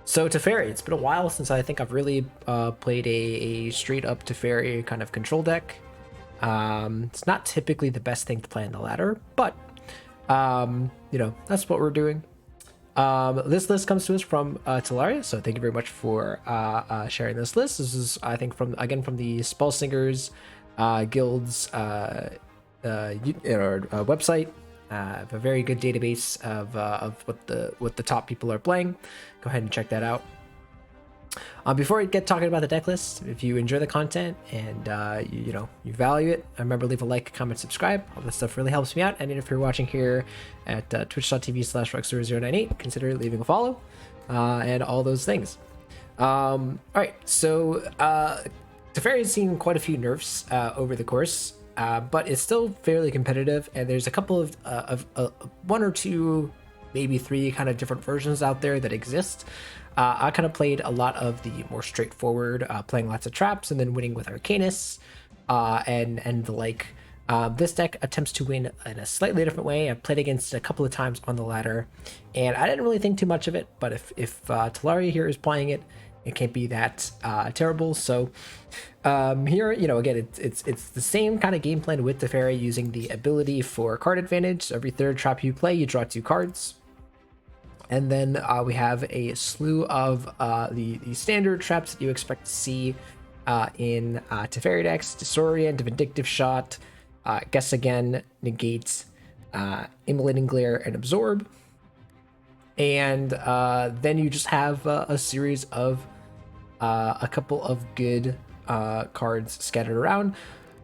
So Teferi, it's been a while since I think I've really played a straight up Teferi kind of control deck. It's not typically the best thing to play on the ladder, but you know, that's what we're doing. This list comes to us from Talaria, so thank you very much for sharing this list. This is, I think, from the Spellslingers guilds website. Have a very good database of what the top people are playing. Go ahead and check that out. Before we get talking about the deck list, if you enjoy the content and you value it, remember, leave a like, comment, subscribe. All this stuff really helps me out. And if you're watching here at twitch.tv/Roxora098, consider leaving a follow and all those things. All right, so Teferi has seen quite a few nerfs over the course, but it's still fairly competitive. And there's a couple of one or two, maybe three kind of different versions out there that exist. I kind of played a lot of the more straightforward, playing lots of traps and then winning with Arcanus and the like. This deck attempts to win in a slightly different way. I've played against it a couple of times on the ladder, and I didn't really think too much of it. But if Talaria here is playing it, it can't be that terrible. So here, again, it's the same kind of game plan with Teferi, using the ability for card advantage. So every third trap you play, you draw 2 cards. And then we have a slew of the standard traps that you expect to see in Teferi decks: Disorient, Vindictive Shot, Guess Again, Negate, Immolating Glare, and Absorb. And then you just have a series of a couple of good cards scattered around.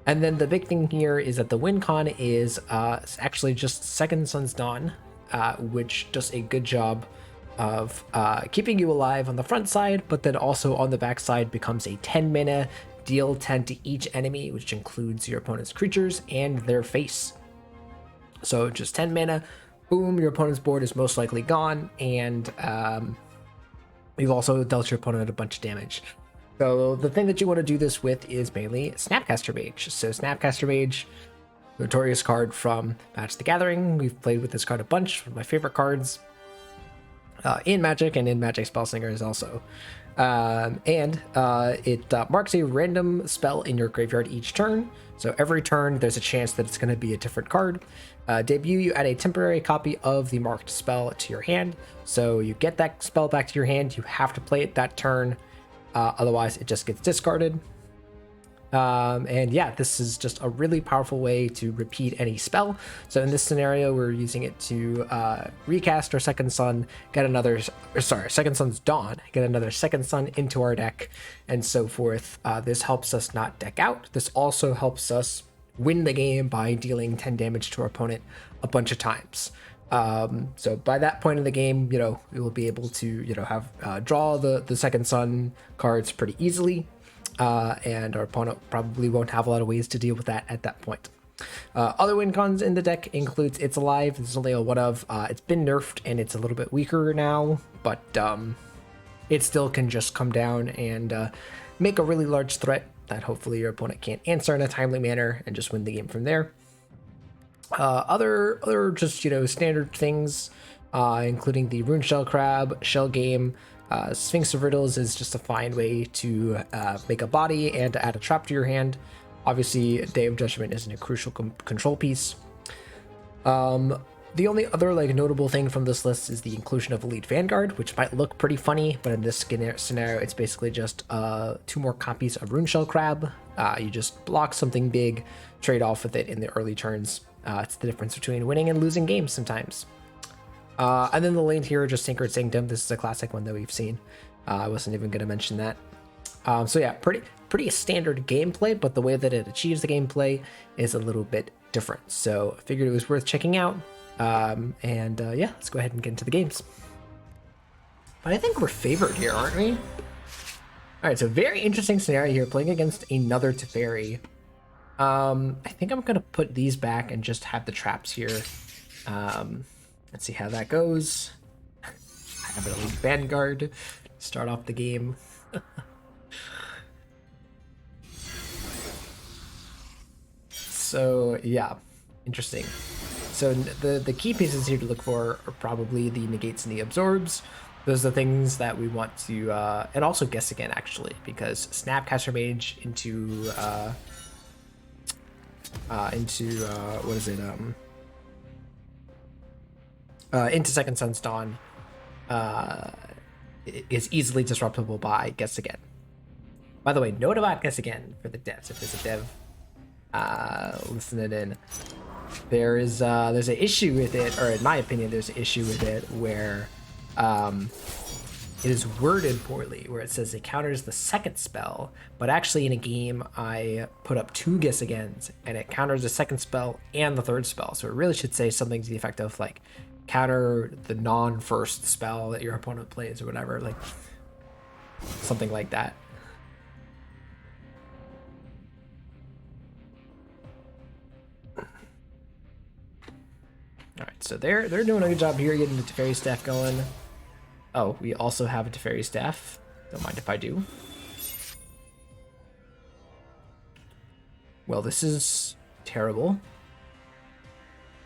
And then the big thing here is that the win con is actually just Second Sun's Dawn, which does a good job of keeping you alive on the front side, but then also on the back side becomes a 10 mana, deal 10 to each enemy, which includes your opponent's creatures and their face. So just 10 mana, boom, your opponent's board is most likely gone, and you've also dealt your opponent a bunch of damage. So the thing that you want to do this with is mainly Snapcaster Mage. So Snapcaster Mage, notorious card from Magic the Gathering. We've played with this card a bunch. One of my favorite cards in Magic and in Magic Spellslingers also. It marks a random spell in your graveyard each turn. So every turn there's a chance that it's going to be a different card. Debut, you add a temporary copy of the marked spell to your hand. So you get that spell back to your hand. You have to play it that turn. Otherwise it just gets discarded. And yeah, this is just a really powerful way to repeat any spell. So in this scenario, we're using it to recast our Second Sun, Second Sun's Dawn, get another Second Sun into our deck, and so forth. This helps us not deck out. This also helps us win the game by dealing 10 damage to our opponent a bunch of times. So by that point in the game, we will be able to, have draw the Second Sun cards pretty easily. And our opponent probably won't have a lot of ways to deal with that at that point. Other win cons in the deck includes It's Alive. This is only a one of. It's been nerfed and it's a little bit weaker now, but it still can just come down and make a really large threat that hopefully your opponent can't answer in a timely manner and just win the game from there. Other just standard things, including the Runeshell Crab, Shell Game. Sphinx of Riddles is just a fine way to make a body and to add a trap to your hand. Obviously, Day of Judgment isn't a crucial control piece. The only other notable thing from this list is the inclusion of Elite Vanguard, which might look pretty funny, but in this scenario, it's basically just 2 more copies of Runeshell Crab. You just block something big, trade off with it in the early turns. It's the difference between winning and losing games sometimes. And then the lane here, just Tinkered Sanctum. This is a classic one that we've seen. I wasn't even going to mention that. So yeah, pretty standard gameplay, but the way that it achieves the gameplay is a little bit different. So I figured it was worth checking out. Yeah, let's go ahead and get into the games. But I think we're favored here, aren't we? All right, so very interesting scenario here, playing against another Teferi. I think I'm going to put these back and just have the traps here. Let's see how that goes. I have an Elite Vanguard to start off the game. So yeah, interesting. So the key pieces here to look for are probably the Negates and the Absorbs. those are the things that we want to, and also guess again actually, because Snapcaster Mage into what is it? Into Second Sun's Dawn is easily disruptible by guess again. By the way, note about guess again for the devs. If there's a dev listening in, there's an issue with it, or in my opinion, there's an issue with it where it is worded poorly, where it says it counters the second spell, but actually in a game I put up 2 guess agains and it counters the second spell and the third spell. So it really should say something to the effect of like counter the non-first spell that your opponent plays or whatever, like something like that. All right, so they're doing a good job here getting the Teferi staff going. Oh, we also have a Teferi staff. Don't mind if I do. Well, this is terrible.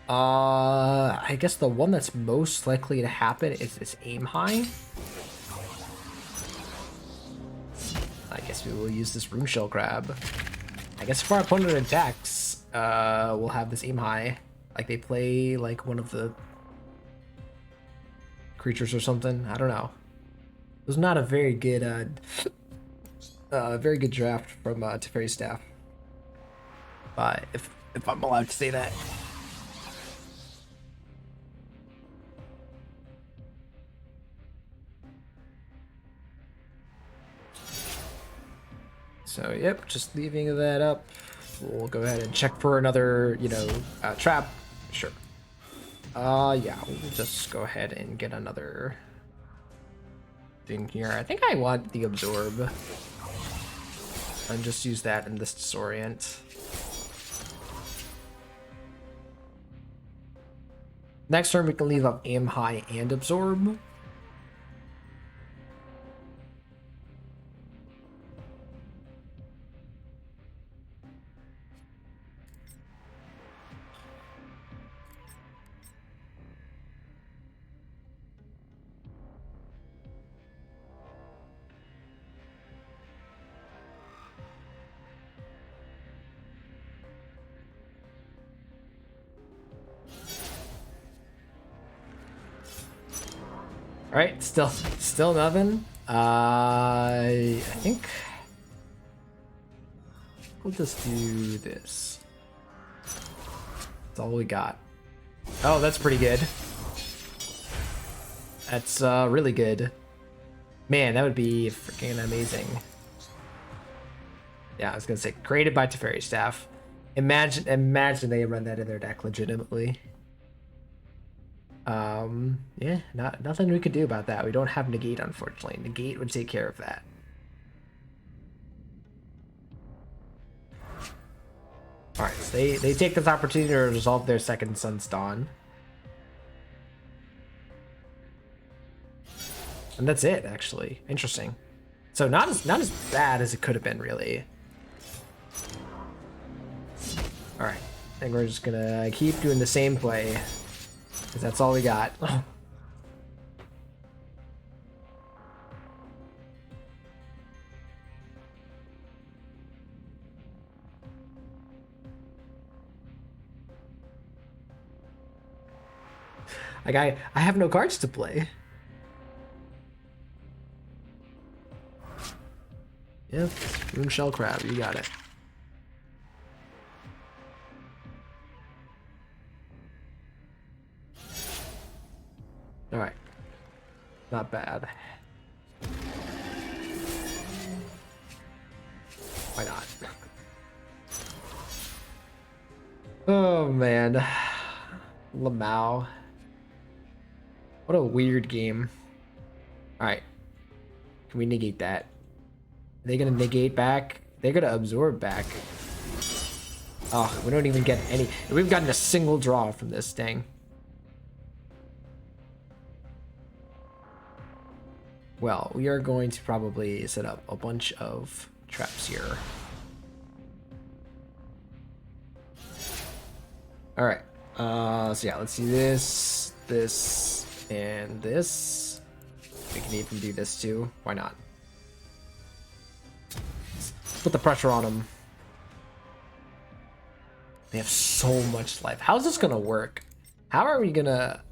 I guess the one that's most likely to happen is this aim high. I guess we will use this Runeshell grab. I guess if our opponent attacks, we'll have this aim high. Like they play like one of the creatures or something. I don't know. It was not a very good draft from Teferi staff. If I'm allowed to say that. So yep, just leaving that up. We'll go ahead and check for another, trap. Sure. Yeah, we'll just go ahead and get another thing here. I think I want the absorb. And just use that in this disorient. Next turn we can leave up aim high and absorb. All right, still nothing. I think we'll just do this. That's all we got. Oh, that's pretty good. That's really good. Man, that would be freaking amazing. Yeah, I was gonna say created by Teferi staff. Imagine they run that in their deck legitimately. Yeah, nothing we could do about that. We don't have Negate, unfortunately. Negate would take care of that. Alright, so they take this opportunity to resolve their second Sun's Dawn. And that's it, actually. Interesting. So not as bad as it could have been, really. Alright, I think we're just gonna keep doing the same play. Because that's all we got. Like, I have no cards to play. Yep, Runeshell Crab, you got it. Alright. Not bad. Why not? Oh man. Lamau. What a weird game. Alright. Can we negate that? Are they gonna negate back? They're gonna absorb back. Oh, we don't even get any. We've gotten a single draw from this thing. Well, we are going to probably set up a bunch of traps here. All right. So yeah, let's see this, and this. We can even do this too. Why not? Put the pressure on them. They have so much life. How's this gonna work? How are we gonna...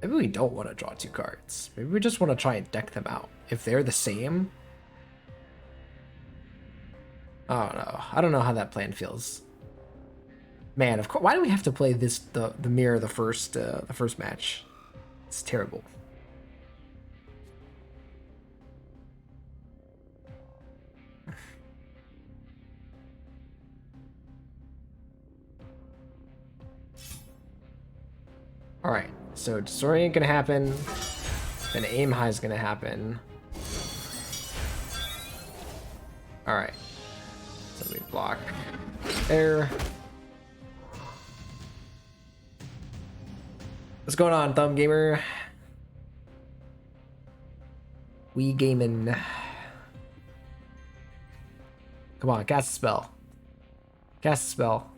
Maybe we don't want to draw 2 cards. Maybe we just want to try and deck them out. If they're the same... I don't know. I don't know how that plan feels. Man, of course. Why do we have to play this the mirror the first match? It's terrible. All right. So Disorient gonna happen. Then Aim High is gonna happen. All right. So we block there. What's going on, Thumb Gamer? We gaming. Come on, cast a spell. Cast a spell.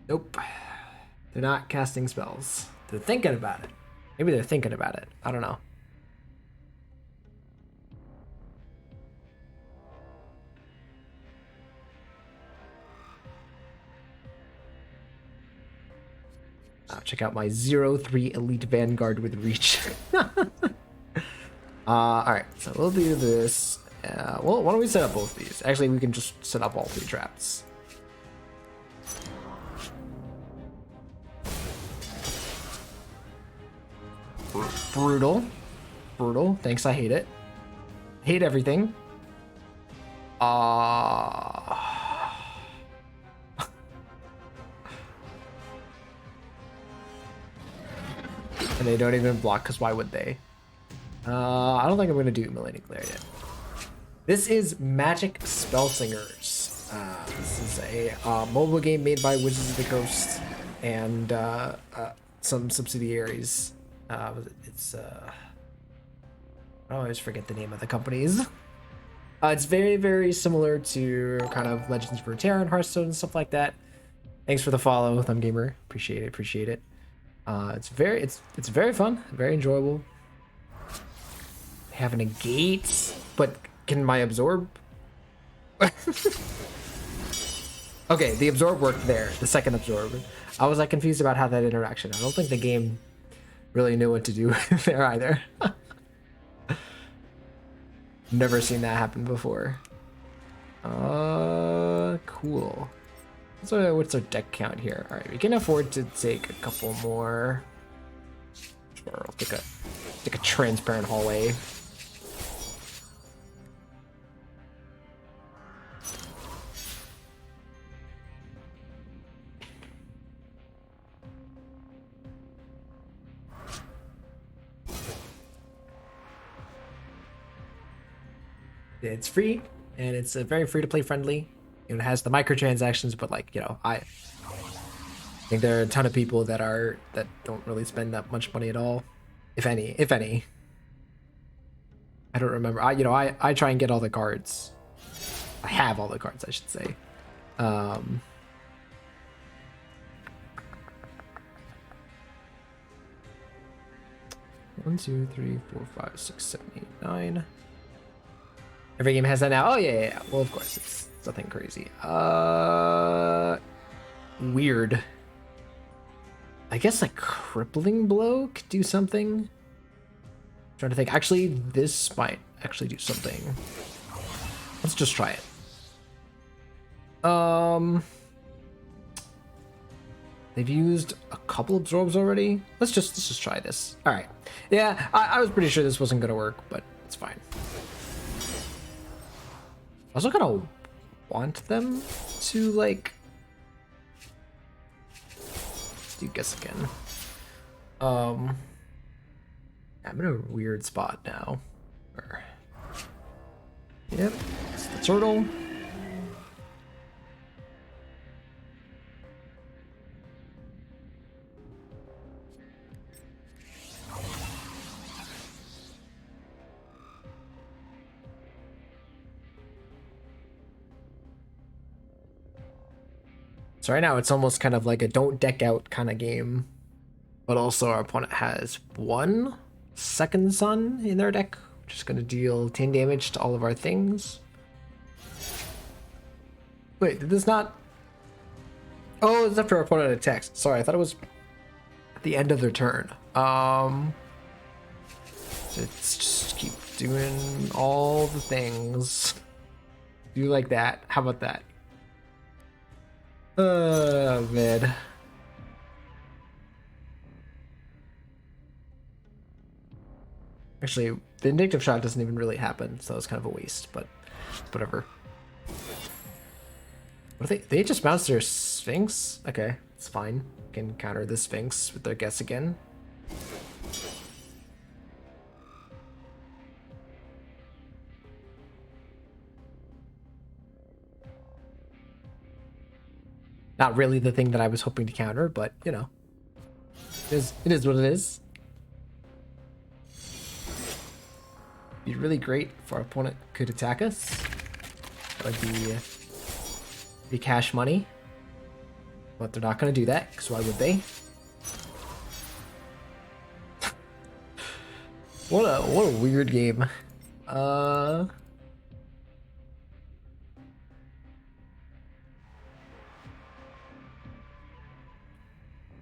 Nope. They're not casting spells. They're thinking about it. Maybe they're thinking about it. I don't know. Check out my 0-3 Elite Vanguard with Reach. Alright, so we'll do this. Well, why don't we set up both these? Actually, we can just set up all 3 traps. Brutal. Brutal. Thanks, I hate it. Hate everything. And they don't even block, because why would they? I don't think I'm going to do Immolating Glare yet. This is Magic Spellslingers. This is a mobile game made by Wizards of the Coast and some subsidiaries. It's I always forget the name of the companies. It's very, very similar to kind of Legends of Runeterra and Hearthstone and stuff like that. Thanks for the follow, Thumb Gamer. Appreciate it. Appreciate it. It's very fun, very enjoyable. Having a Negate, but can my absorb? Okay, the absorb worked there. The second absorb. I was like confused about how that interaction. I don't think the game really knew what to do there either. Never seen that happen before. Cool. So what's our deck count here? All right, we can afford to take a couple more. Sure, I'll take a transparent hallway. It's free, and it's very free to play friendly. It has the microtransactions, but like, you know, I think there are a ton of people that don't really spend that much money at all, if any. I don't remember. I try and get all the cards. I have all the cards, I should say. 1, 2, 3, 4, 5, 6, 7, 8, 9. Every game has that now. Oh yeah. Well, of course, it's nothing crazy. Weird. I guess like Crippling Blow could do something. Trying to think. Actually, this might actually do something. Let's just try it. They've used a couple absorbs already. Let's just try this. All right. Yeah, I was pretty sure this wasn't gonna work, but it's fine. I was gonna want them to like do guess again. I'm in a weird spot now. Yep, it's the turtle. So right now it's almost kind of like a don't deck out kind of game. But also our opponent has 1 Second Sun in their deck, which is going to deal 10 damage to all of our things. Wait, did this not... Oh, it's after our opponent attacks. Sorry, I thought it was at the end of their turn. Let's just keep doing all the things. Do like that. How about that? Man. Actually, Vindictive shot doesn't even really happen, so it's kind of a waste, but whatever. What are they just bounced their Sphinx? Okay, it's fine. Can counter the Sphinx with their guess again. Not really the thing that I was hoping to counter, but you know, it is what it is. Be really great if our opponent could attack us. That would be cash money, but they're not going to do that because why would they? What a weird game.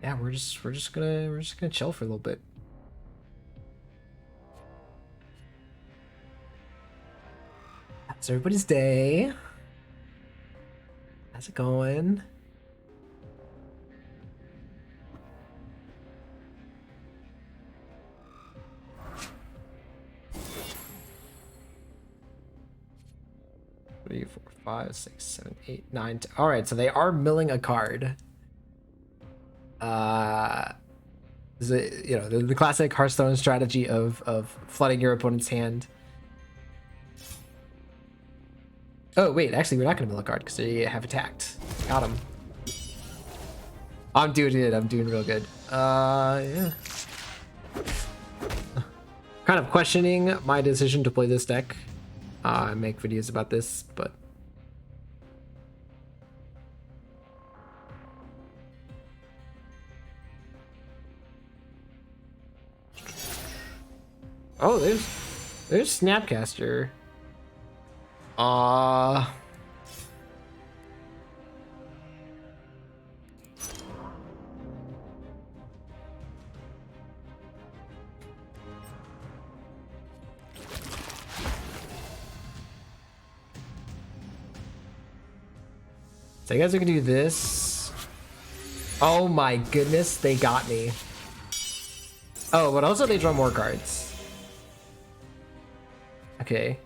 Yeah, we're just gonna chill for a little bit. How's everybody's day? How's it going? Three, 4, 5, 6, 7, 8, 9, 10. All right, so they are milling a card. Is it, you know, the classic Hearthstone strategy of flooding your opponent's hand. Oh wait, actually we're not gonna mill a card because they have attacked. Got him. I'm doing it. I'm doing real good. Yeah. Kind of questioning my decision to play this deck. I make videos about this, but oh, there's Snapcaster. So you guys are gonna do this. Oh my goodness, they got me. Oh, but also they draw more cards. Okay,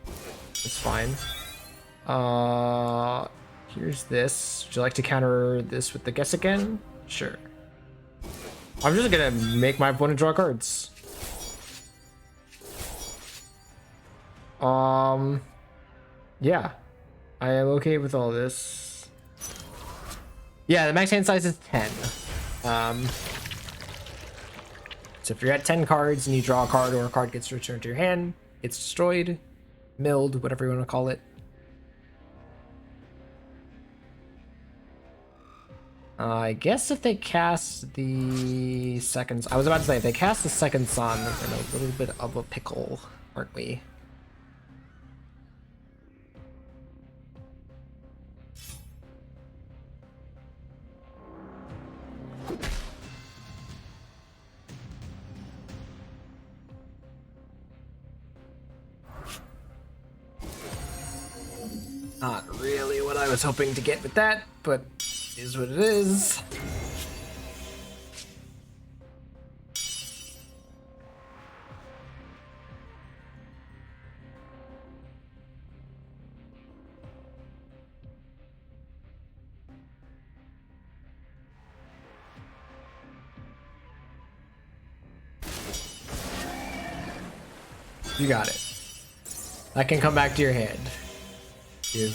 that's fine. Here's this. Would you like to counter this with the guess again? Sure. I'm just gonna make my opponent draw cards. Yeah, I am okay with all this. Yeah, the max hand size is 10. So if you're at 10 cards and you draw a card or a card gets returned to your hand, it's destroyed, milled, whatever you want to call it. I guess if they cast the second... I was about to say, if they cast the second sun, we're in a little bit of a pickle, aren't we? Not really what I was hoping to get with that, but it is what it is. You got it. That can come back to your hand. Dude.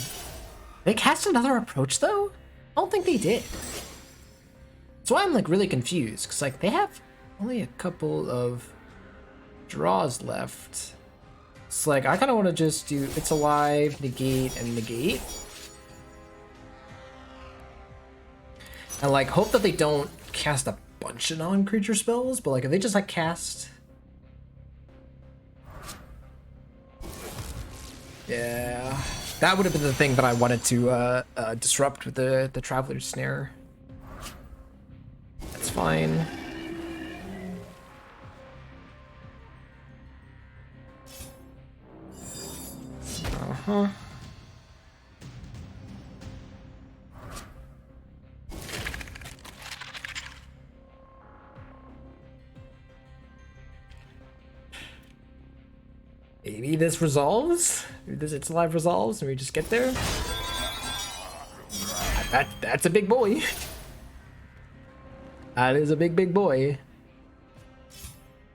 They cast another approach though? I don't think they did. That's why I'm like really confused, because like they have only a couple of draws left. It's like I kind of want to just do It's Alive, Negate, and Negate. And like hope that they don't cast a bunch of non-creature spells, but like if they just like cast, yeah, that would have been the thing that I wanted to disrupt with the Traveler's Snare. That's fine. Uh-huh. Maybe this resolves? Maybe this It's Alive resolves and we just get there? That's a big boy. That is a big boy.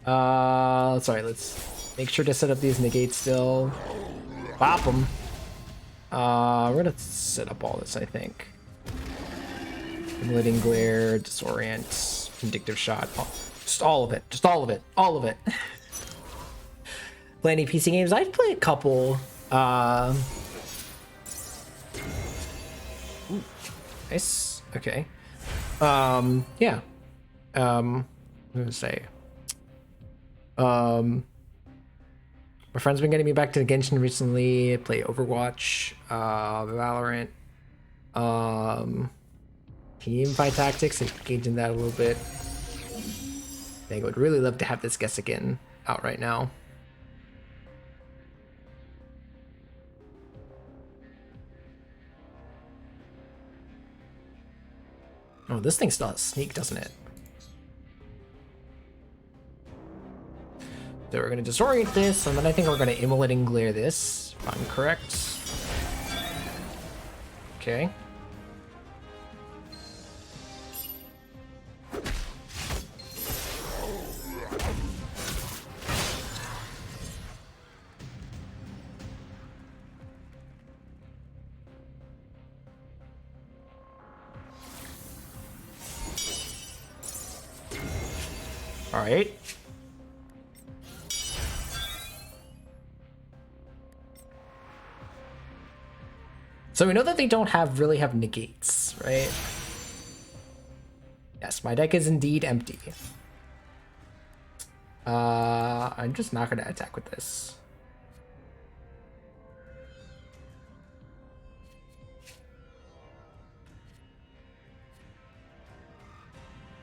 Sorry, let's make sure to set up these negates still. Pop them. We're gonna set up all this, I think. Immolating Glare, Disorient, Vindictive Shot. Just all of it. Just all of it. All of it. Play any PC games? I've played a couple. Ooh, nice. Okay. Yeah. I'm gonna say. My friend's been getting me back to Genshin recently. I play Overwatch, Valorant, Teamfight Tactics. Engaged in that a little bit. I think I would really love to have this guess again out right now. Oh, this thing still has sneak, doesn't it? So we're going to disorient this, and then I think we're going to Immolating Glare this, if I'm correct. Okay. All right. So we know that they don't really have negates, right? Yes, my deck is indeed empty. I'm just not going to attack with this.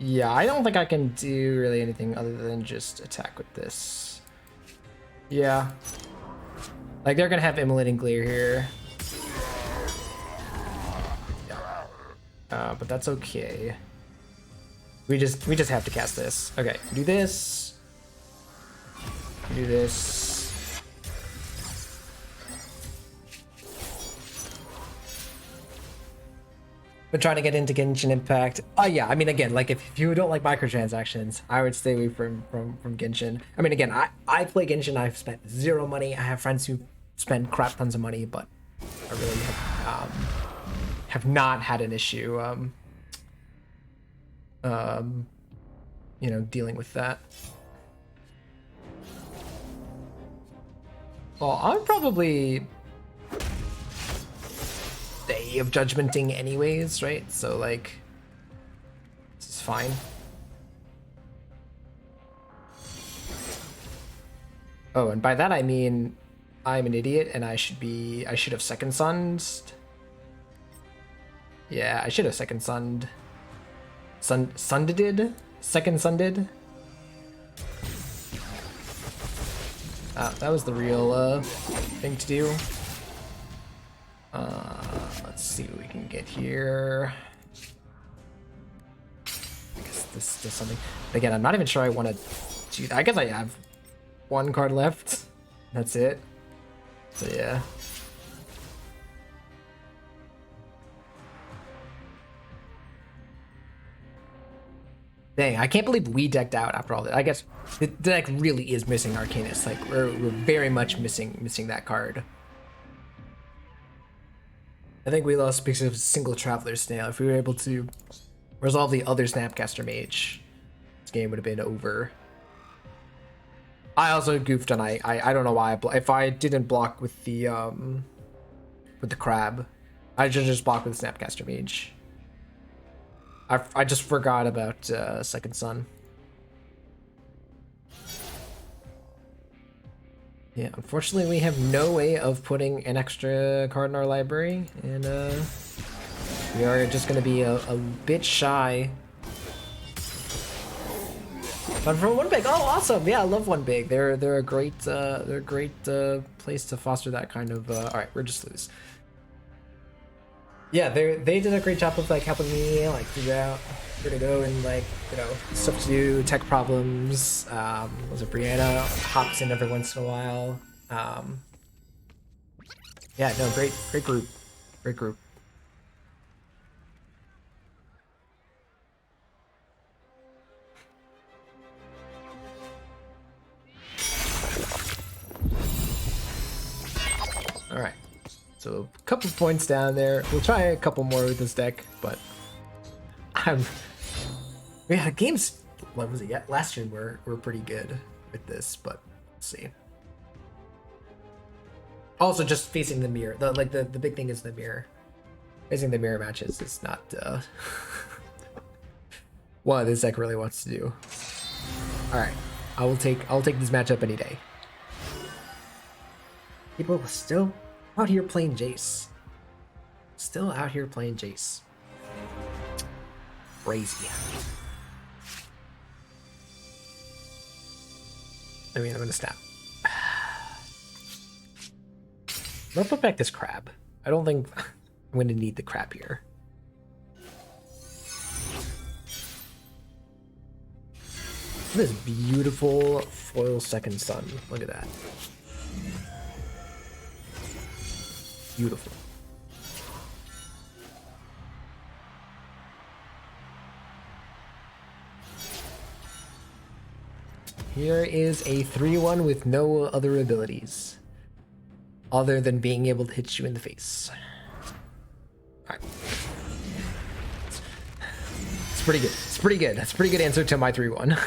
Yeah, I don't think I can do really anything other than just attack with this. Yeah. Like, they're gonna have Immolating Glare here. But that's okay. We just have to cast this. Okay, do this. Do this. Been trying to get into Genshin Impact. Yeah, I mean, again, like if you don't like microtransactions, I would stay away from Genshin. I mean, again, I play Genshin. I've spent zero money. I have friends who spend crap tons of money, but I really have not had an issue, you know, dealing with that. Well, I'm probably Day of Judgmenting anyways, right? So like, this is fine. Oh, and by that I mean I'm an idiot and I should have second sunned. Yeah, I should have second sunned. Second sunned. That was the real thing to do. Let's see what we can get here. I guess this does something. But again, I'm not even sure I want to do that. I guess I have one card left. That's it. So yeah. Dang, I can't believe we decked out after all that. I guess the deck really is missing Arcanist. Like we're very much missing that card. I think we lost because of a single Traveler's Snail. If we were able to resolve the other Snapcaster Mage, this game would have been over. I also goofed on I don't know why if I didn't block with the crab, I should just block with Snapcaster Mage. I just forgot about Second Son. Yeah, unfortunately we have no way of putting an extra card in our library, and we are just gonna be a bit shy. But for one big, oh awesome! Yeah, I love one big. They're a great place to foster that kind of. All right, we're just lose. Yeah, they did a great job of like helping me like figure out where to go and like stuff to do, tech problems. Was it Brianna hops in every once in a while. Yeah, no, great group, great group. All right. So a couple points down there. We'll try a couple more with this deck, but yeah, games. What was it? Yeah, last year were pretty good with this, but we'll see. Also, just facing the mirror. The big thing is the mirror. Facing the mirror matches is not what this deck really wants to do. All right, I'll take this matchup any day. People still out here playing Jace. Still out here playing Jace. Crazy. I mean, I'm gonna snap. Let's put back this crab. I don't think I'm gonna need the crab here. This beautiful foil Second Son. Look at that. Beautiful. Here is a 3-1 with no other abilities other than being able to hit you in the face. All right. It's pretty good. It's pretty good. That's a pretty good answer to my 3-1.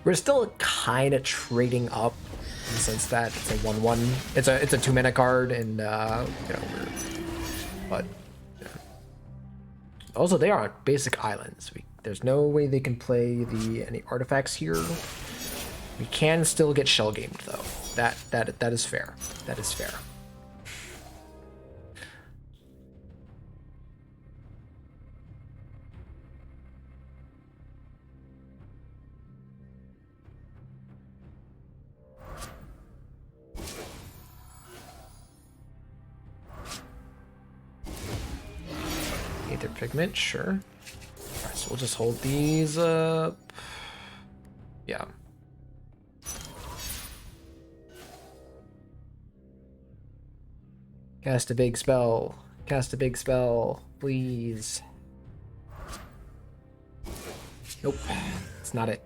We're still kind of trading up in the sense that it's a 1-1. It's a 2-mana card, and but yeah. Also they are basic islands. There's no way they can play any artifacts here. We can still get shell gamed though. That is fair. That is fair. Aether Pigment, sure. Alright, so we'll just hold these up. Yeah. Cast a big spell. Cast a big spell, please. Nope, it's not it.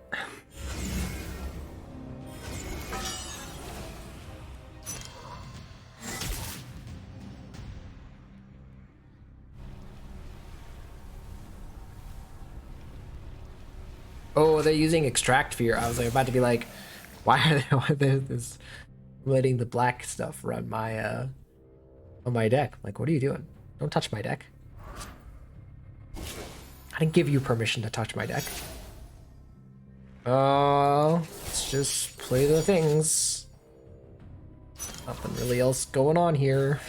Oh, they're using Extract Fear. I was like about to be like, why are they letting the black stuff run my on my deck? Like, what are you doing? Don't touch my deck. I didn't give you permission to touch my deck. Let's just play the things. Nothing really else going on here.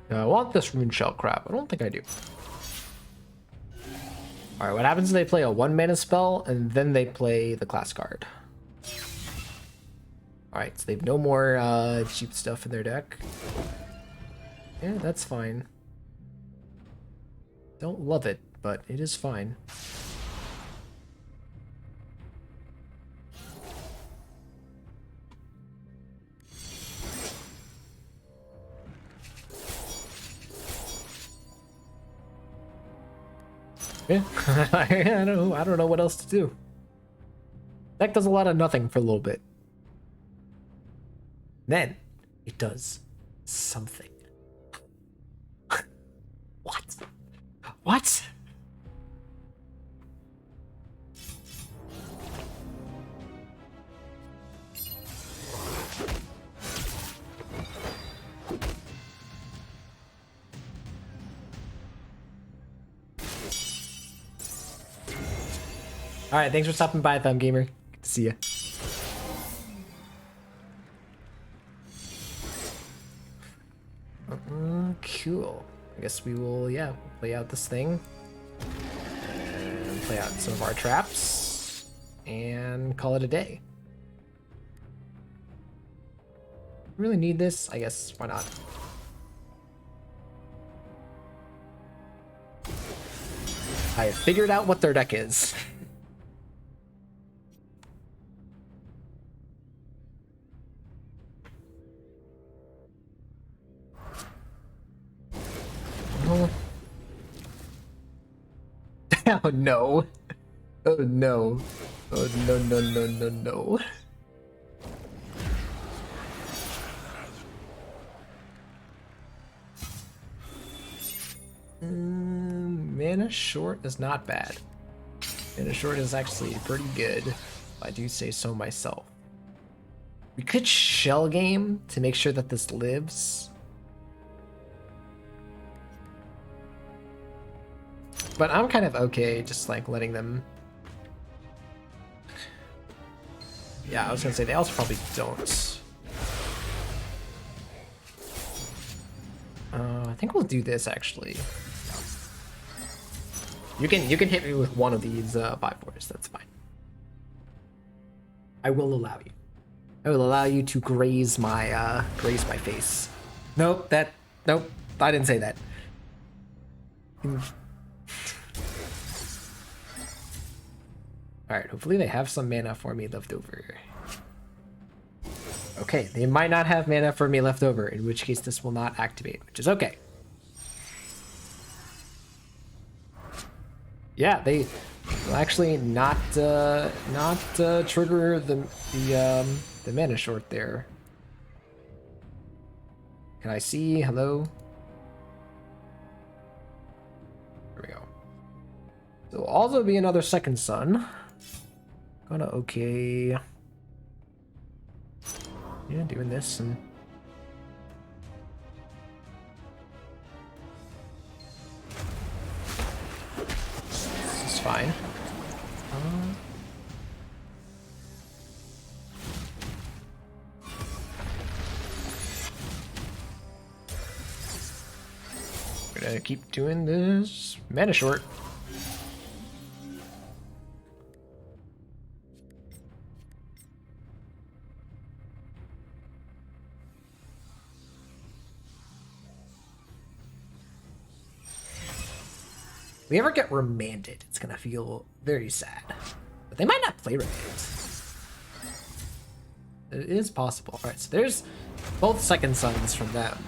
I want this Runeshell crap. I don't think I do. Alright, what happens if they play a 1-mana spell and then they play the class card? Alright, so they have no more cheap stuff in their deck. Yeah, that's fine. Don't love it, but it is fine. Yeah, I don't know what else to do. Deck does a lot of nothing for a little bit. Then it does something. What? What? All right, thanks for stopping by, Thumb Gamer. Good to see you. Cool. I guess we will, yeah, play out this thing and play out some of our traps and call it a day. Really need this? I guess, why not? I figured out what their deck is. Oh no. Oh no. Oh no, no, no, no, no. Mana short is not bad. Mana short is actually pretty good, if I do say so myself. We could shell game to make sure that this lives. But I'm kind of okay just like letting them. Yeah, I was gonna say they also probably don't. I think we'll do this actually. You can hit me with one of these 5/4s. That's fine. I will allow you. I will allow you to graze my face. Nope. Nope. I didn't say that. Alright, hopefully they have some mana for me left over. Okay, they might not have mana for me left over, in which case this will not activate, which is okay. Yeah, they will actually not trigger the mana short there. Can I see? Hello? There we go. So will also be another second sun. Gonna okay. Yeah, doing this and this is fine. We're gonna keep doing this. Mana short. If we ever get remanded, it's gonna feel very sad. But they might not play remanded. It is possible. Alright, so there's both second suns from them.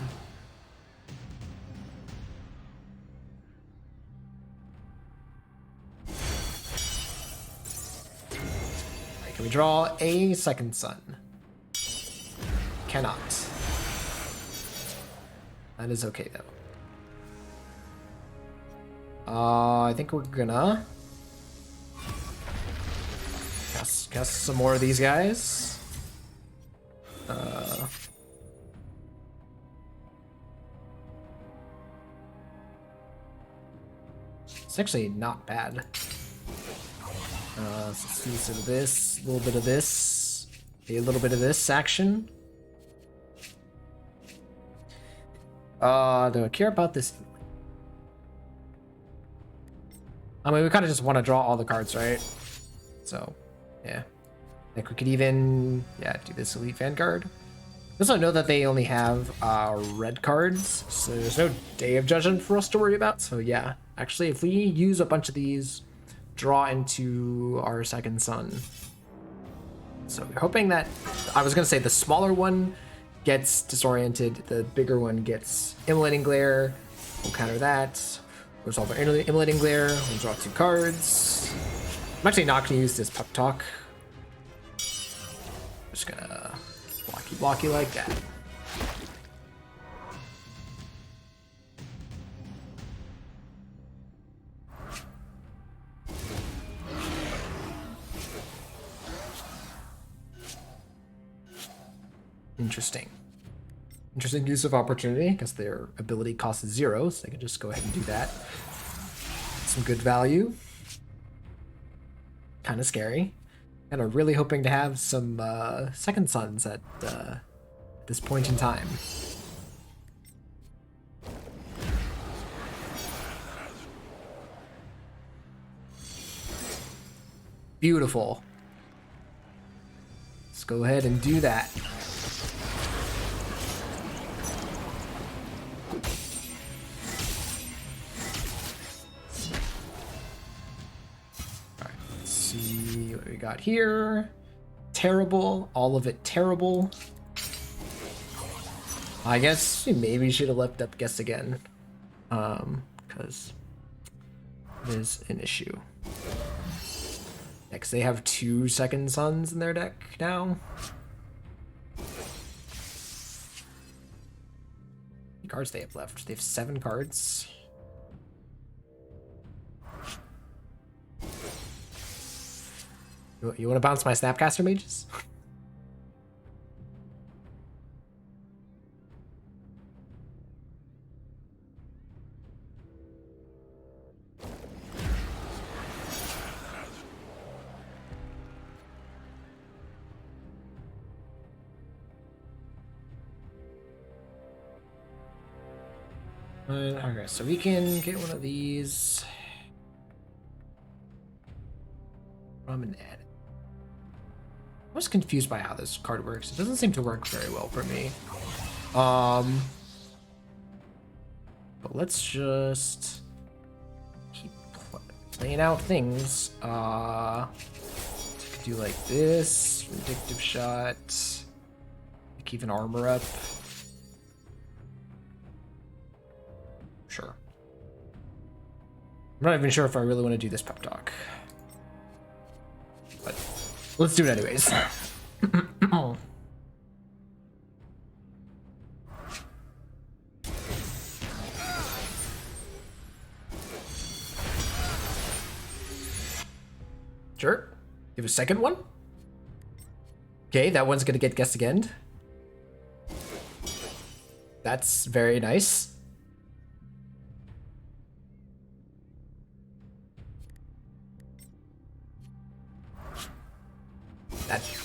Alright, can we draw a second sun? Cannot. That is okay though. I think we're gonna cast some more of these guys. It's actually not bad. Let's see some of this, a little bit of this, a little bit of this action. Do I care about this? I mean, we kind of just want to draw all the cards, right? So, yeah. I think we could even, yeah, do this Elite Vanguard. Also know that they only have red cards, so there's no Day of Judgment for us to worry about. So yeah, actually, if we use a bunch of these, draw into our second sun. So we're hoping that, I was going to say the smaller one gets Disoriented, the bigger one gets Immolating Glare. We'll counter that. resolve our Immolating Glare. We'll draw 2 cards. I'm actually not going to use this Pep Talk. Just gonna blocky like that. Interesting. Interesting use of opportunity, because their ability costs 0, so they can just go ahead and do that. Some good value. Kind of scary. And are really hoping to have some second suns at this point in time. Beautiful. Let's go ahead and do that. We got here. Terrible. All of it terrible. I guess we maybe should have left up guess again. Because it is an issue. Next, they have 2 second suns in their deck now. How many cards they have left? They have 7 cards. You want to bounce my Snapcaster mages? Okay, so we can get one of these from an ad. I was confused by how this card works. It doesn't seem to work very well for me. But let's just keep playing out things. Do like this, Vindictive shot, keep an armor up. Sure. I'm not even sure if I really want to do this pep talk. But let's do it anyways. Sure. You have a second one? Okay, that one's gonna get guessed again. That's very nice.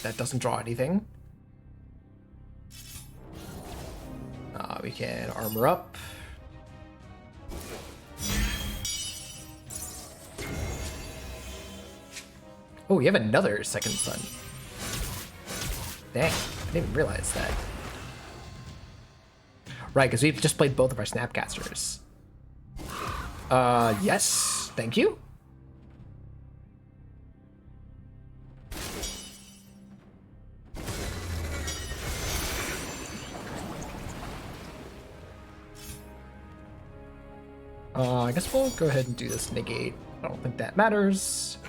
That doesn't draw anything. We can armor up. Oh, you have another second sun. Dang, I didn't even realize that. Right, because we've just played both of our Snapcasters. Yes, thank you. I guess we'll go ahead and do this negate. I don't think that matters.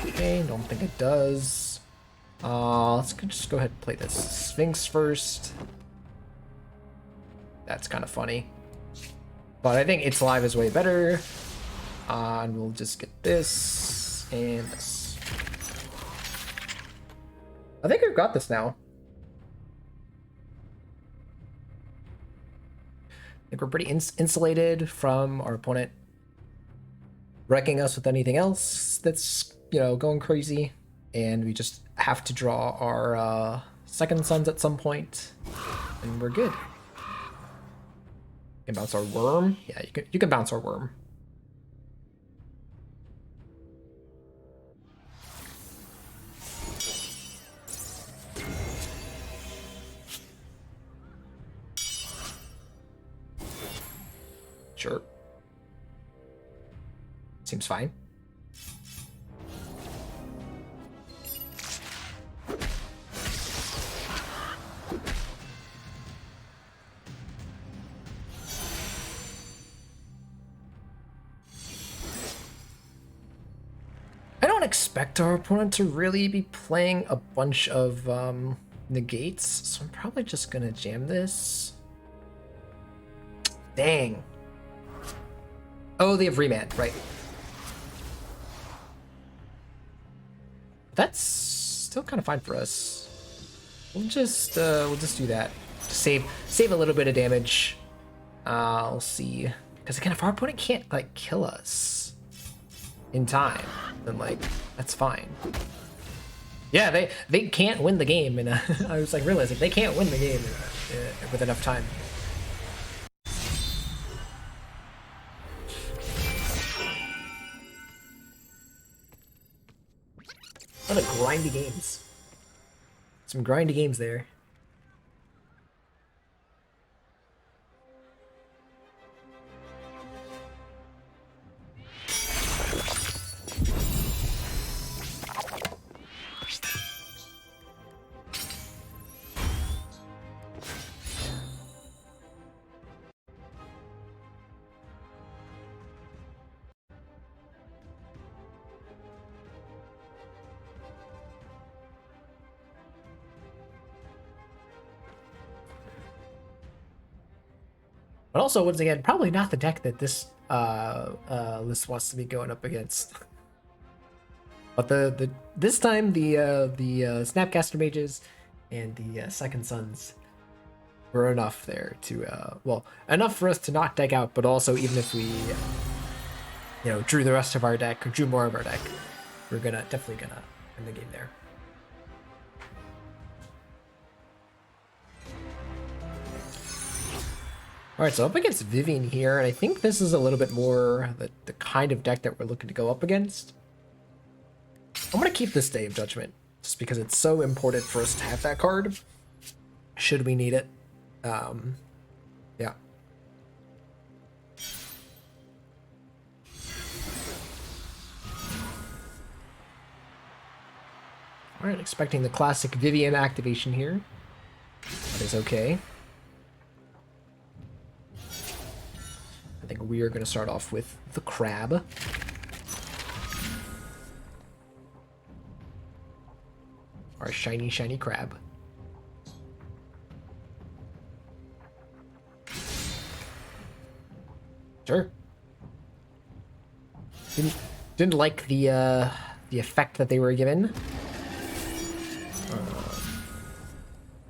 Okay, don't think it does. Let's just go ahead and play this Sphinx first. That's kind of funny. But I think It's Alive is way better. And we'll just get this and this. I think we've got this now. I think we're pretty insulated from our opponent wrecking us with anything else that's, you know, going crazy. And we just have to draw our second suns at some point, and we're good. You can bounce our worm. Yeah, you can bounce our worm. Sure. Seems fine. don't expect our opponent to really be playing a bunch of negates, so I'm probably just gonna jam this. Dang. Oh, they have remand, right? That's still kind of fine for us. We'll just do that. Save a little bit of damage. We'll see. Because again, if our opponent can't like kill us in time, then like that's fine. Yeah, they can't win the game, and I was like realizing they can't win the game with enough time. What a grindy games. Some grindy games there. But also, once again, probably not the deck that this list wants to be going up against. But this time the Snapcaster Mages and the Second Sons were enough there to well, enough for us to not deck out. But also, even if we drew the rest of our deck or drew more of our deck, we're definitely gonna end the game there. Alright, so up against Vivian here, and I think this is a little bit more the kind of deck that we're looking to go up against. I'm going to keep this Day of Judgment, just because it's so important for us to have that card, should we need it. Yeah. Alright, expecting the classic Vivian activation here. That is okay. I think we are going to start off with the crab. Our shiny, shiny crab. Sure. Didn't like the effect that they were given.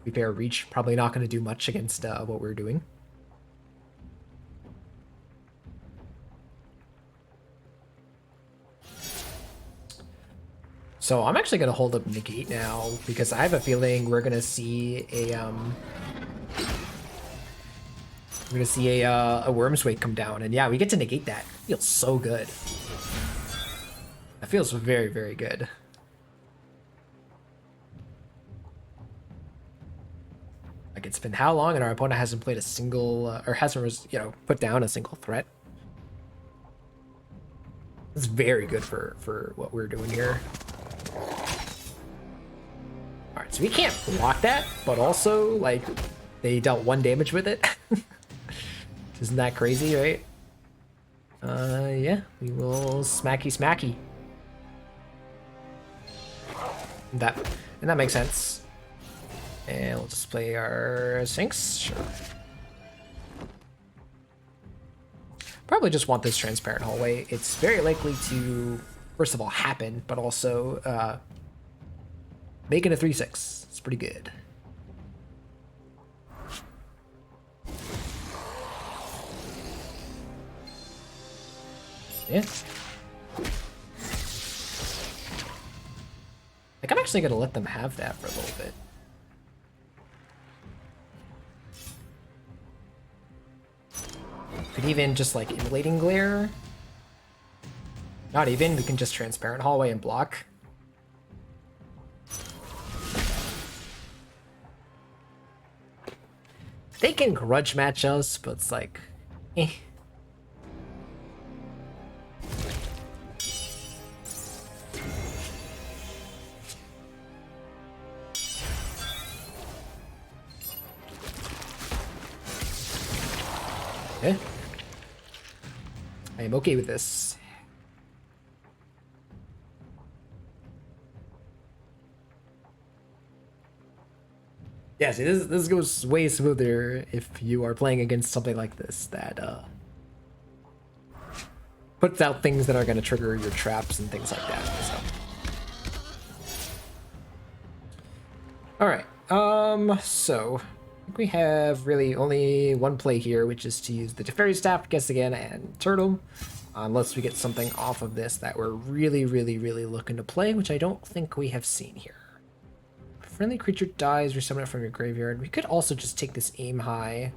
We pair reach, probably not going to do much against what we're doing. So I'm actually going to hold up Negate now, because I have a feeling we're going to see a Worm's Weight come down, and yeah, we get to negate that. It feels so good. That feels very, very good. Like, it's been how long, and our opponent hasn't played a single, or hasn't, put down a single threat. It's very good for what we're doing here. Alright, so we can't block that, but also, like, they dealt 1 damage with it. Isn't that crazy, right? Yeah, we will smacky. And that makes sense. And we'll just play our Sphinx, sure. Probably just want this Transparent Hallway. It's very likely to, first of all, happen, but also making a 3/6. It's pretty good. Yeah. Like, I'm actually gonna let them have that for a little bit. Could even just like Immolating Glare. Not even, we can just Transparent Hallway and block. They can grudge match us, but it's like, eh. Okay. I am okay with this. Yeah, see, this goes way smoother if you are playing against something like this that puts out things that are going to trigger your traps and things like that. So, all right. So I think we have really only one play here, which is to use the Teferi staff, guess again, and turtle. Unless we get something off of this that we're really looking to play, which I don't think we have seen here. Friendly creature dies, resummon it from your graveyard. We could also just take this aim high.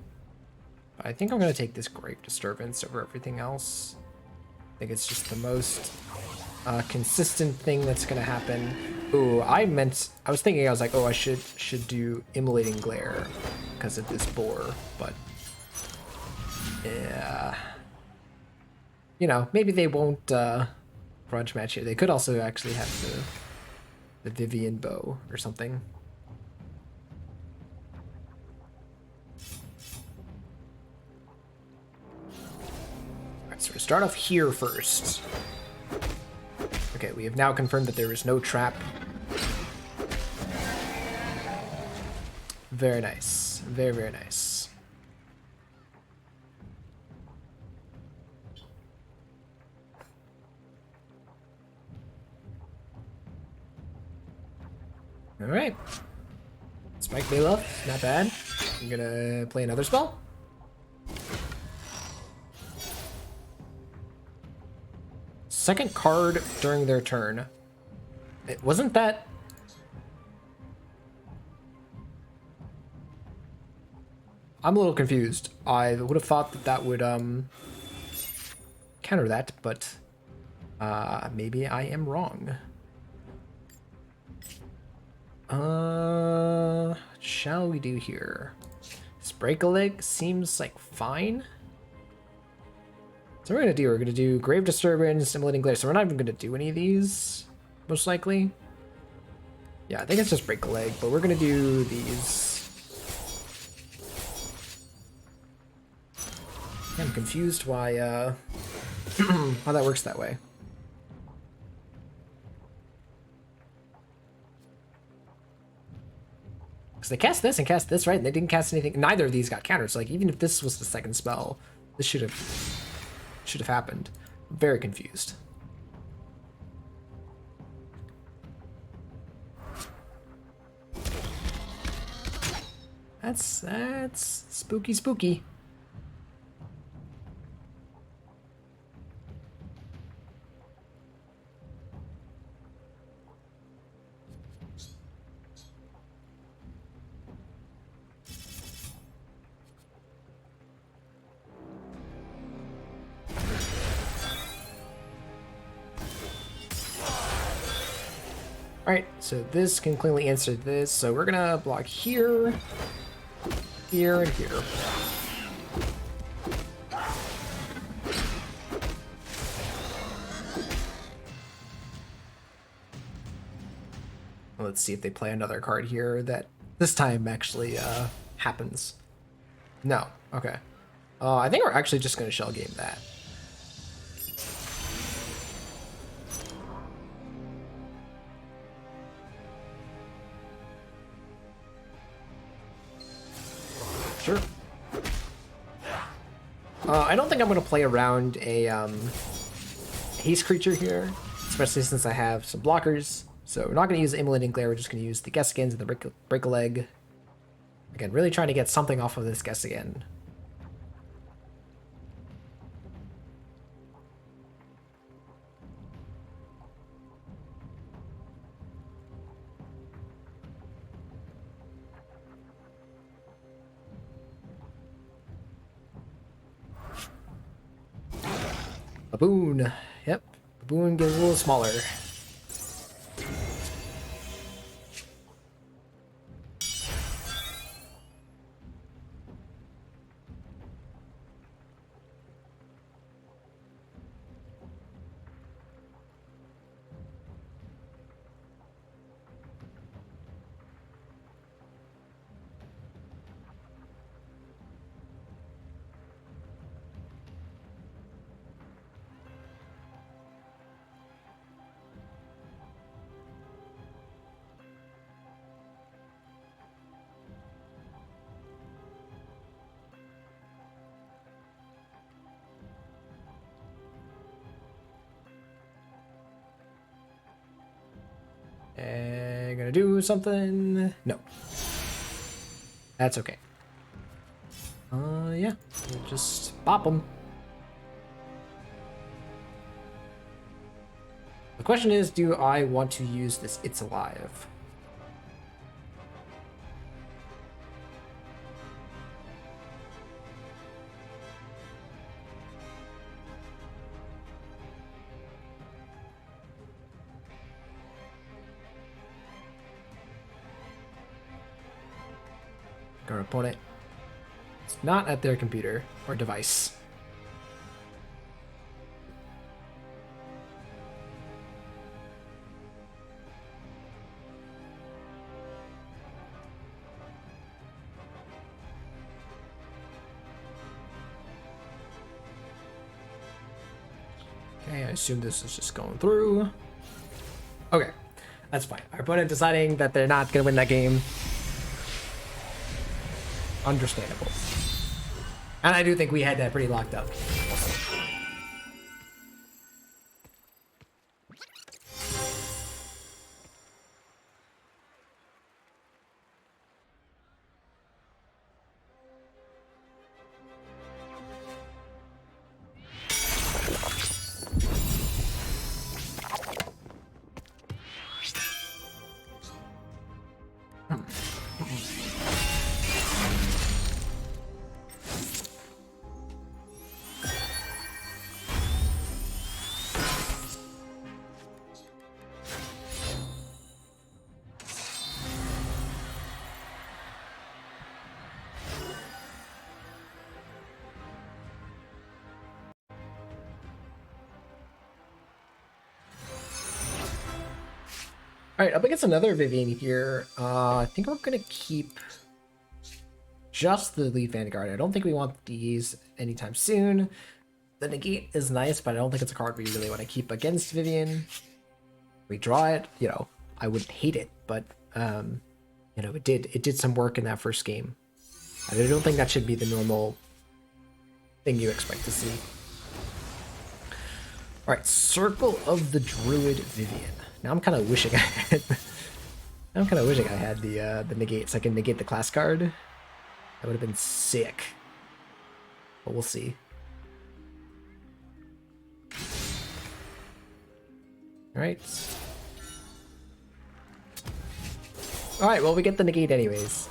But I think I'm going to take this Grave Disturbance over everything else. I think it's just the most consistent thing that's going to happen. Ooh, I was thinking, I was like, oh, I should do Immolating Glare because of this boar, but yeah. You know, maybe they won't grudge match here. They could also actually have the Vivian Bow or something. Alright, so we'll start off here first. Okay, we have now confirmed that there is no trap. Very nice. Very nice. Alright. Spike Bayluff, not bad. I'm gonna play another spell. Second card during their turn. It wasn't that... I'm a little confused. I would have thought that that would counter that, but maybe I am wrong. Shall we do here? bcACiIkX seems like fine. So we're gonna do Grave Disturbance, Immolating Glare. So we're not even gonna do any of these, most likely. Yeah, I think it's just bcACiIkX, but we're gonna do these. I'm confused why how that works that way. Because they cast this and cast this, right? And they didn't cast anything. Neither of these got countered. So like, even if this was the second spell, this should have happened. I'm very confused. That's spooky. Alright, so this can cleanly answer this. So we're gonna block here, here, and here. Let's see if they play another card here that this time actually happens. No, okay. I think we're actually just gonna shell game that. Sure. I don't think I'm going to play around a haste creature here, especially since I have some blockers. So we're not going to use Immolating Glare, we're just going to use the Guess Agains and the bcACiIkX. Again, really trying to get something off of this Guess Again. Baboon. Yep. Baboon gets a little smaller. And gonna do something. No. That's okay. Yeah. We'll just pop them. The question is, do I want to use this It's Alive? Our opponent is not at their computer or device. Okay, I assume this is just going through. Okay, that's fine. Our opponent deciding that they're not going to win that game. Understandable. And I do think we had that pretty locked up. Alright, up against another Vivian here. I think we're going to keep just the lead Vanguard. I don't think we want these anytime soon. The Negate is nice, but I don't think it's a card we really want to keep against Vivian. We draw it, you know, I wouldn't hate it, but, you know, it did some work in that first game. I don't think that should be the normal thing you expect to see. Alright, Circle of the Druid Vivian. Now I'm kind of wishing I had. The negate, so I can negate the class card. That would have been sick. But we'll see. All right. All right. Well, we get the negate anyways.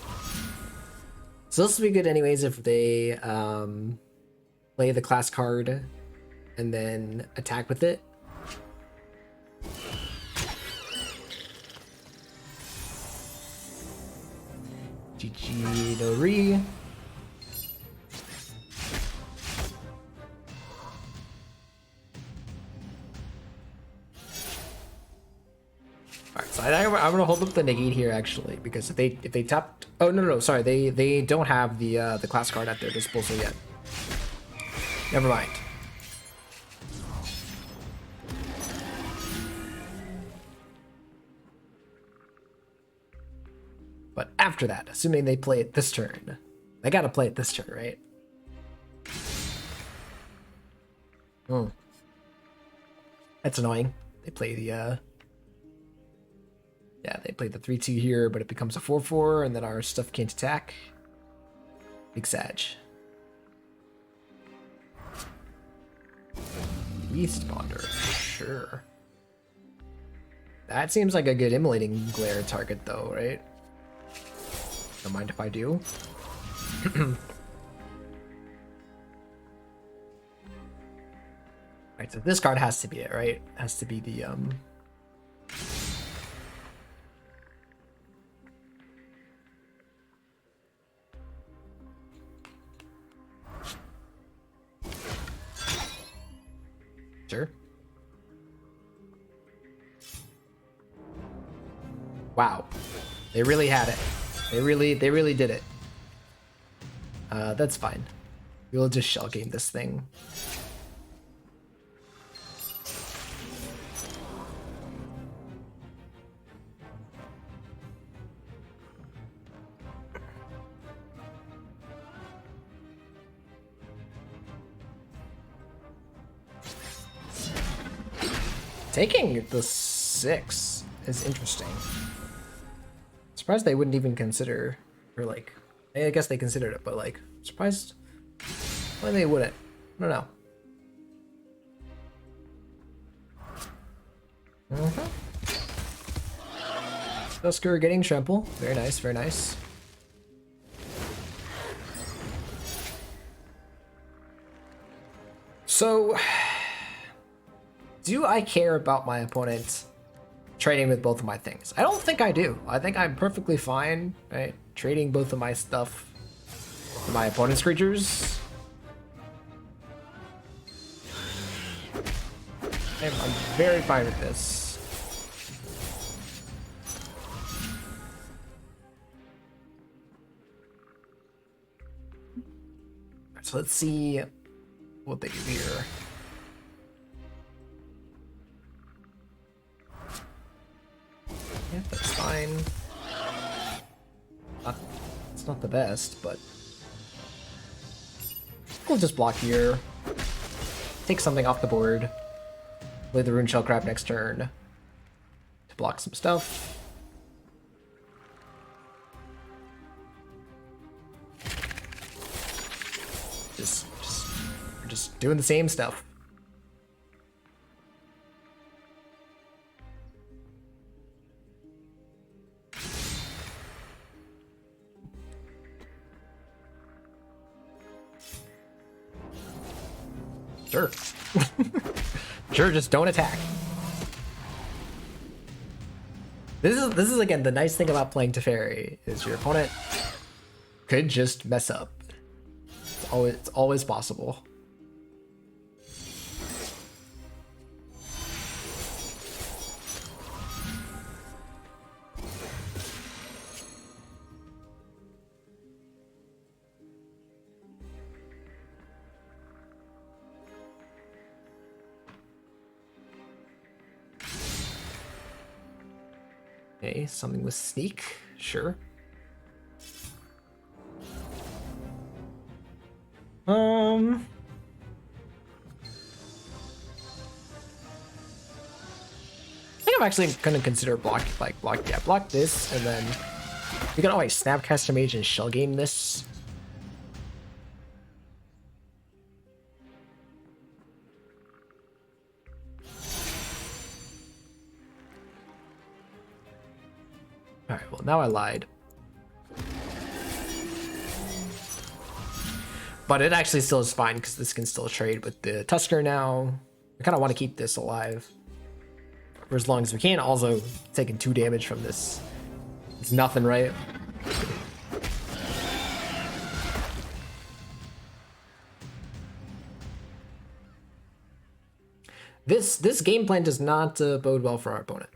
So this will be good anyways if they play the class card and then attack with it. GG no re. Alright, so I'm gonna hold up the negate here actually, because if they tapped, oh no, sorry, they don't have the class card at their disposal yet. Never mind. But after that, assuming they play it this turn, they gotta play it this turn, right? Hmm. That's annoying. They play the yeah, they play the 3/2 here, but it becomes a 4/4, and then our stuff can't attack. Big Sag. Beast Bonder, sure. That seems like a good Immolating Glare target though, right? Don't mind if I do. Right, so this card has to be it, right? Has to be the Sure. Wow. They really had it. They really did it. That's fine. We'll just shell game this thing. Taking the 6 is interesting. Surprised they wouldn't even consider, or like, I guess they considered it, but like, surprised why they wouldn't. I don't know. Dusker getting trample. Very nice, very nice. So, do I care about my opponent trading with both of my things? I don't think I do. I think I'm perfectly fine, right? Trading both of my stuff with my opponent's creatures. I'm very fine with this. So let's see what they do here. Yeah, that's fine. It's not the best, but we'll just block here. Take something off the board. Play the Runeshell crap next turn to block some stuff. We're just doing the same stuff. Sure. Sure, just don't attack. This is again the nice thing about playing Teferi is your opponent could just mess up. It's always possible. Okay, something with sneak, sure. I think I'm actually gonna consider block this, and then we can always Snapcaster Mage and shell game this. Alright, well now I lied. But it actually still is fine because this can still trade with the Tusker now. I kind of want to keep this alive for as long as we can. Also, taking 2 damage from this. It's nothing, right? This game plan does not bode well for our opponent.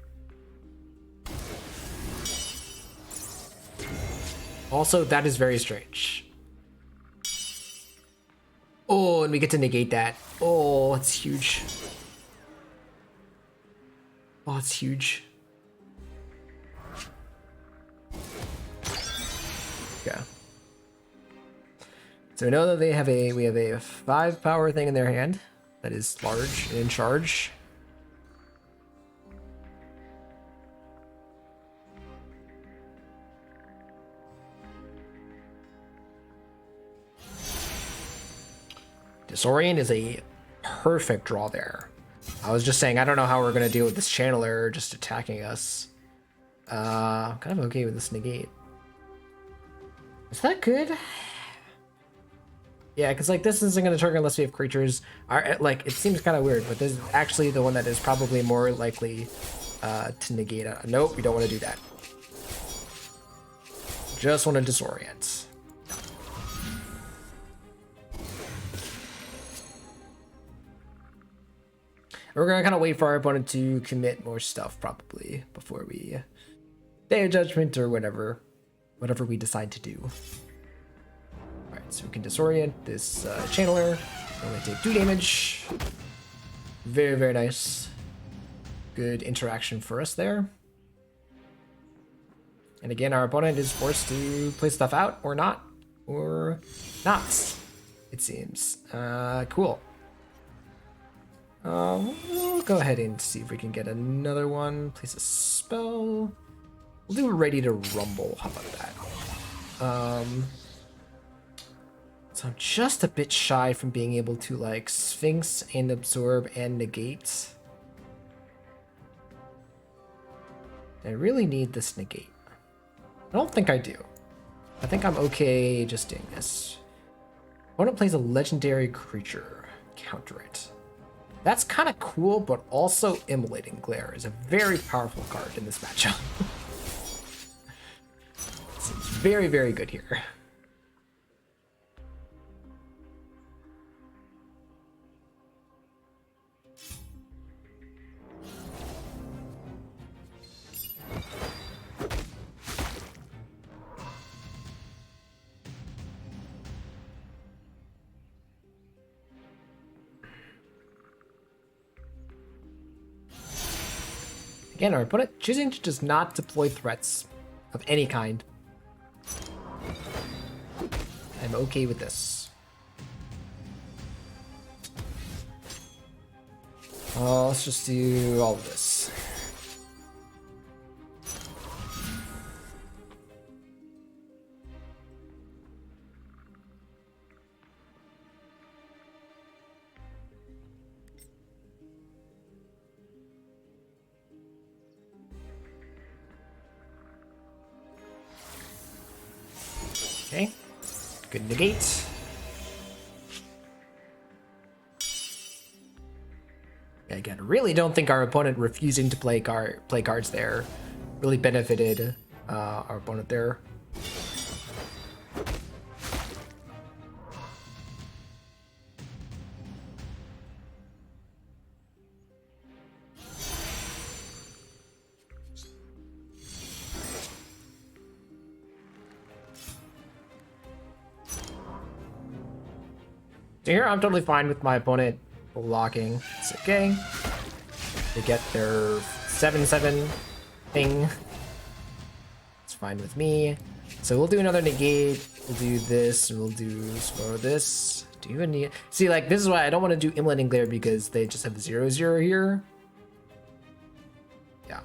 Also, that is very strange. Oh, and we get to negate that. Oh, it's huge. Oh, it's huge. Okay. So we know that we have a 5 power thing in their hand that is large and in charge. Disorient is a perfect draw there. I was just saying, I don't know how we're going to deal with this channeler just attacking us. I'm kind of okay with this negate. Is that good? Yeah, because like this isn't going to trigger unless we have creatures. Like it seems kind of weird, but this is actually the one that is probably more likely to negate. Nope, we don't want to do that. Just want to disorient. We're gonna kind of wait for our opponent to commit more stuff probably before we day of judgment or whatever we decide to do. All right, so we can disorient this channeler. Only take 2 damage. Very, very nice. Good interaction for us there. And again, our opponent is forced to play stuff out or not, it seems. Cool. We'll go ahead and see if we can get another one. Place a spell. We'll do Ready to Rumble. How about that? So I'm just a bit shy from being able to like Sphinx and Absorb and Negate. I really need this Negate. I don't think I do. I think I'm okay just doing this. Opponent plays a legendary creature. Counter it. That's kind of cool, but also Immolating Glare is a very powerful card in this matchup. Seems very, very good here. Again, our opponent choosing to just not deploy threats of any kind. I'm okay with this. Let's just do all of this. Okay, good negate. Again, really don't think our opponent refusing to play cards there really benefited our opponent there. So here I'm totally fine with my opponent blocking. It's okay. They get their 7/7 thing. It's fine with me. So we'll do another negate. We'll do this, and we'll do some of this. Do you even need... See, like, this is why I don't want to do Immolating Glare, because they just have 0/0 here. Yeah.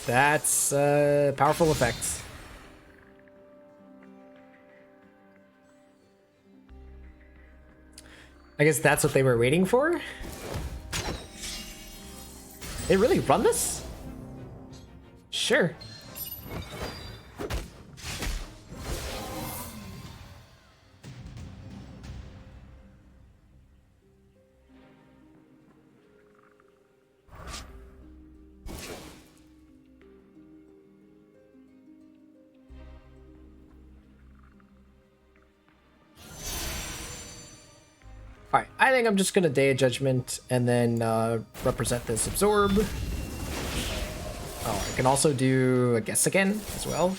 That's a powerful effect. I guess that's what they were waiting for. They really run this? Sure. Alright, I think I'm just gonna Day of Judgment and then represent this Absorb. Oh, I can also do a Guess Again as well.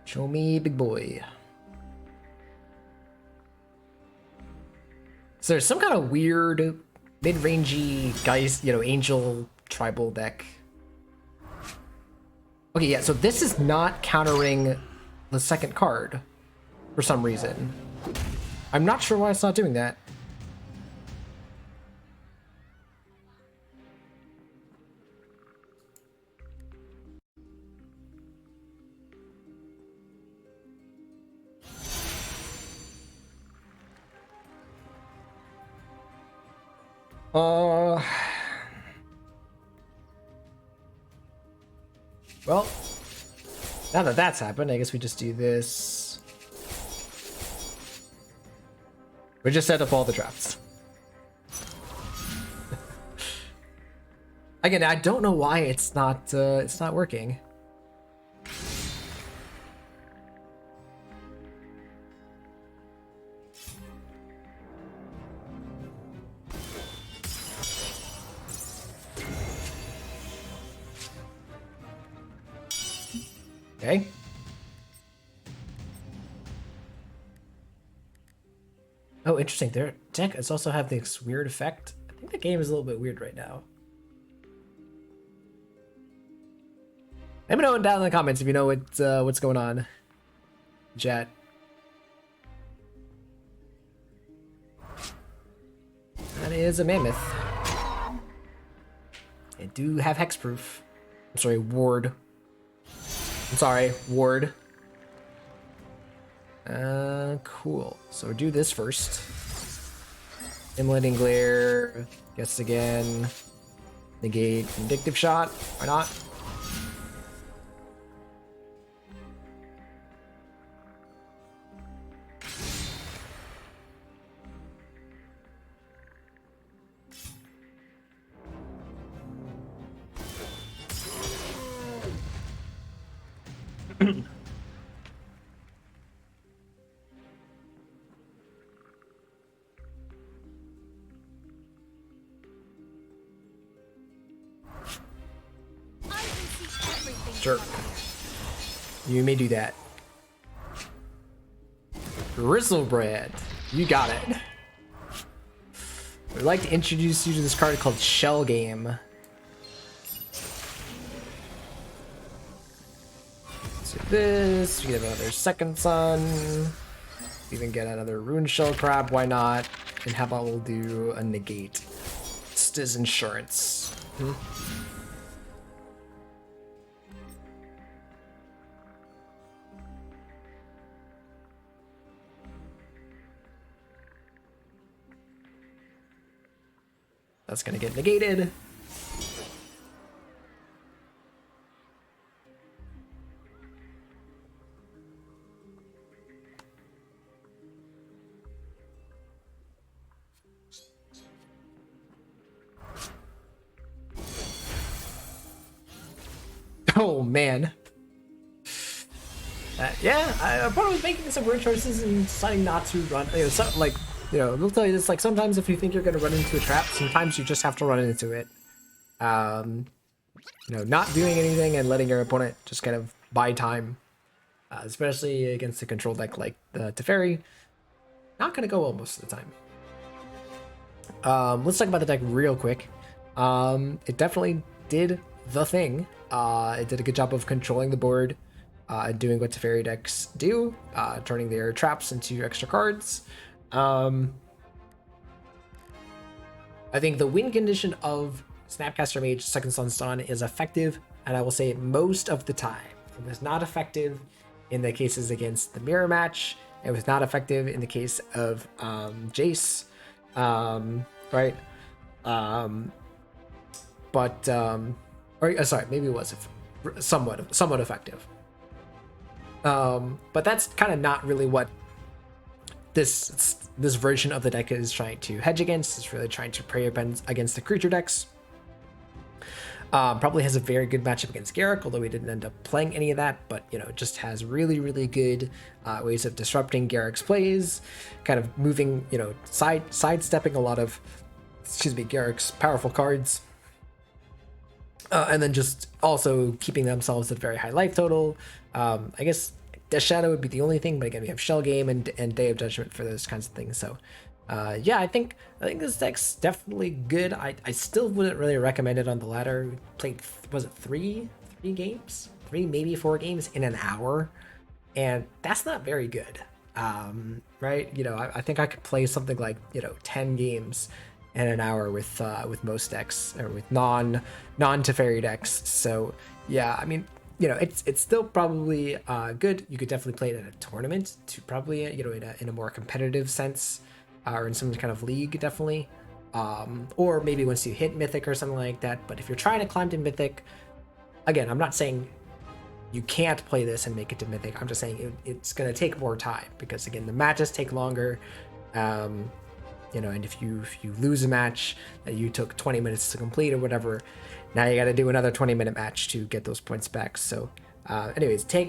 Show me, big boy. So there's some kind of weird mid-rangey guys, you know, angel tribal deck. Okay, yeah, so this is not countering the second card for some reason. I'm not sure why it's not doing that. Well, now that that's happened, I guess we just do this. We just set up all the traps. Again, I don't know why it's not working. Okay. Oh, interesting. Their deck does also have this weird effect. I think the game is a little bit weird right now. Let me know down in the comments if you know what's going on, chat. That is a mammoth. They do have hexproof. I'm sorry, ward. I'm sorry, ward. Cool. So do this first. Immolating glare. Guess again. Negate. Vindictive shot. Why not? Sure. You may do that. Bristlebread. You got it. I'd like to introduce you to this card called Shell Game. So this, we get another Second Sun. Even get another Runeshell crab, why not? And how about we'll do a Negate. It's his insurance. That's gonna get negated. Oh man. Yeah, I probably was making some weird choices and deciding not to run. You know, we'll tell you this, like, sometimes if you think you're going to run into a trap, sometimes you just have to run into it. You know, not doing anything and letting your opponent just kind of buy time, especially against a control deck like the Teferi, not going to go well most of the time. Let's talk about the deck real quick. It definitely did the thing. It did a good job of controlling the board, doing what Teferi decks do, turning their traps into extra cards. I think the win condition of Snapcaster Mage Second Sun Stun is effective, and I will say most of the time. It was not effective in the cases against the mirror match. It was not effective in the case of Jace, right? Sorry, maybe it was somewhat effective. But that's kind of not really what this version of the deck is trying to hedge against. It's really trying to prey against the creature decks. Probably has a very good matchup against Garruk, although we didn't end up playing any of that, but you know, it just has really, really good ways of disrupting Garruk's plays, kind of moving, you know, sidestepping a lot of, Garruk's powerful cards. And then just also keeping themselves at very high life total. I guess Death Shadow would be the only thing, but again, we have Shell Game and Day of Judgment for those kinds of things. So yeah, I think this deck's definitely good. I still wouldn't really recommend it on the ladder. We played, was it three games? 3, maybe 4 games in an hour, and that's not very good. Right? You know, I think I could play something like, you know, 10 games in an hour with most decks, or with non-Teferi decks. So yeah, I mean, you know, it's still probably good. You could definitely play it in a tournament to probably, you know, in a more competitive sense, or in some kind of league, definitely. Or maybe once you hit Mythic or something like that. But if you're trying to climb to Mythic, again, I'm not saying you can't play this and make it to Mythic. I'm just saying it's going to take more time, because again, the matches take longer. You know, and if you lose a match that you took 20 minutes to complete or whatever, now you got to do another 20-minute match to get those points back. So anyways, do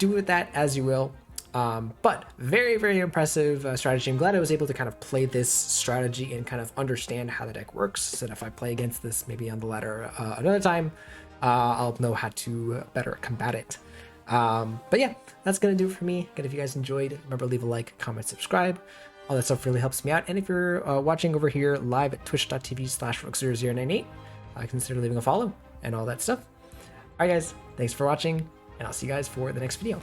with that as you will. But very, very impressive strategy. I'm glad I was able to kind of play this strategy and kind of understand how the deck works, so that if I play against this maybe on the ladder another time, I'll know how to better combat it. But yeah, that's gonna do it for me. Again, if you guys enjoyed, remember leave a like, comment, subscribe. All that stuff really helps me out. And if you're watching over here live at twitch.tv/Roxora098, consider leaving a follow and all that stuff. All right, guys, thanks for watching, and I'll see you guys for the next video.